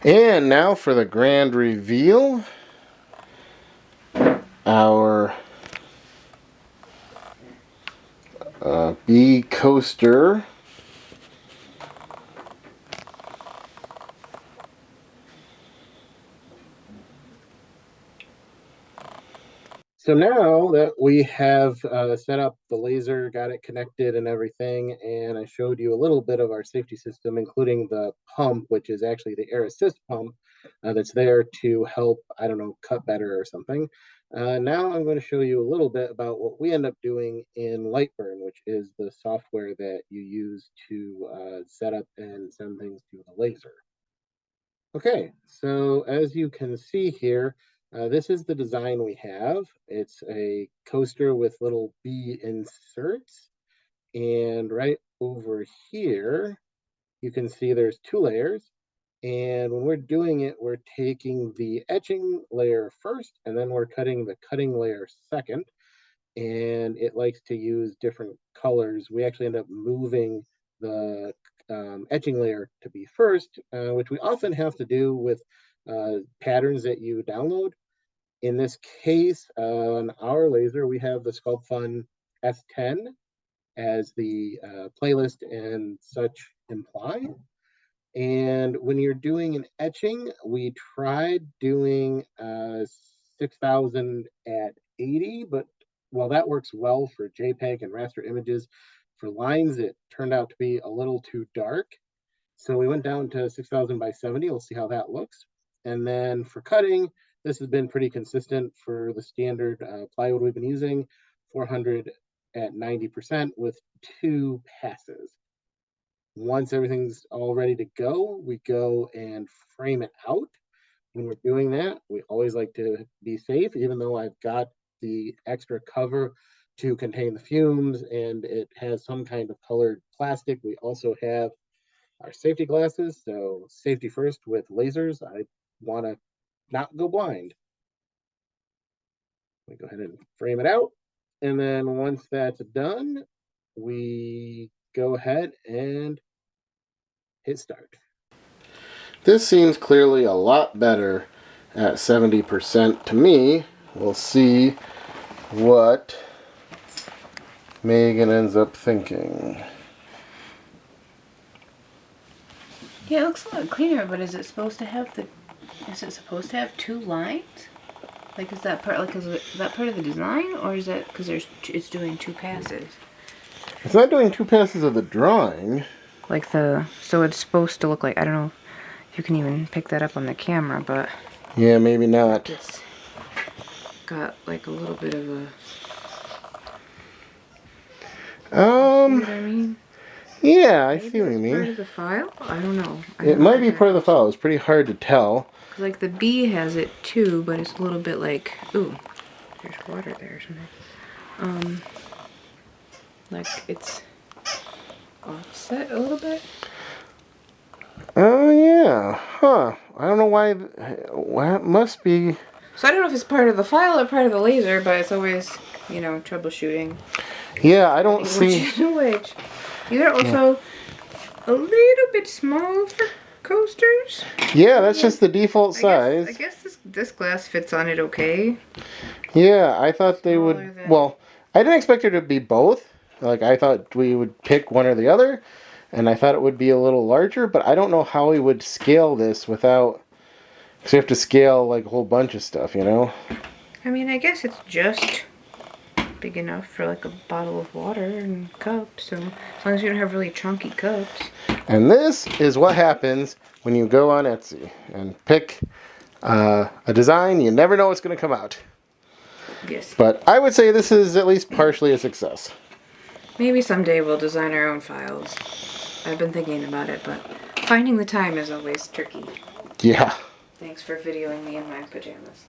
And now for the grand reveal. Our bee coaster. So now that we have set up the laser, got it connected and everything, and I showed you a little bit of our safety system, including the pump, which is actually the air assist pump that's there to help, I don't know, cut better or something. Now I'm going to show you a little bit about what we end up doing in Lightburn, which is the software that you use to set up and send things to the laser. Okay, so as you can see here, this is the design we have. It's a coaster with little bee inserts. And right over here, you can see there's 2 layers. And when we're doing it, we're taking the etching layer first, and then we're cutting the cutting layer second. And it likes to use different colors. We actually end up moving the etching layer to be first, which we often have to do with patterns that you download. In this case, on our laser, we have the sulptfun S10 as the playlist and such imply. And when you're doing an etching, we tried doing 6000 at 80, but while that works well for JPEG and raster images, for lines, it turned out to be a little too dark. So we went down to 6000 by 70. We'll see how that looks. And then for cutting, this has been pretty consistent for the standard plywood we've been using, 400 at 90% with 2 passes. Once everything's all ready to go, we go and frame it out. When we're doing that, we always like to be safe, even though I've got the extra cover to contain the fumes and it has some kind of colored plastic. We also have our safety glasses, so safety first with lasers. I want to not go blind. We go ahead and frame it out, and then once that's done, we go ahead and hit start. This seems clearly a lot better at 70% to me. We'll see what Megan ends up thinking. Yeah, it looks a lot cleaner, but is it supposed to have 2 lines? Like, is that part of the design, or is that because it's doing 2 passes? It's not doing 2 passes of the drawing. Like so it's supposed to look like, I don't know if you can even pick that up on the camera, but yeah, maybe not. It's got like a little bit of a. See what I mean? Yeah, I see what you mean. Part of the file? I don't know. It might be part of the file. It's pretty hard to tell. Like the bee has it too, but it's a little bit like, ooh, there's water there or something. Like it's offset a little bit. Oh yeah, huh? I don't know why. It must be. So I don't know if it's part of the file or part of the laser, but it's always, troubleshooting. Yeah, I don't see. Which these are also a little bit small for coasters. Yeah, that's just the default size. I guess this glass fits on it okay. Yeah, I thought they would. Well, I didn't expect it to be both. Like, I thought we would pick one or the other, and I thought it would be a little larger, but I don't know how we would scale this without. Because we have to scale, like, a whole bunch of stuff, I mean, I guess it's just big enough for, like, a bottle of water and cups, so as long as you don't have really chunky cups. And this is what happens when you go on Etsy and pick a design. You never know what's going to come out. Yes. But I would say this is at least partially a success. Maybe someday we'll design our own files. I've been thinking about it, but finding the time is always tricky. Yeah. Thanks for videoing me in my pajamas.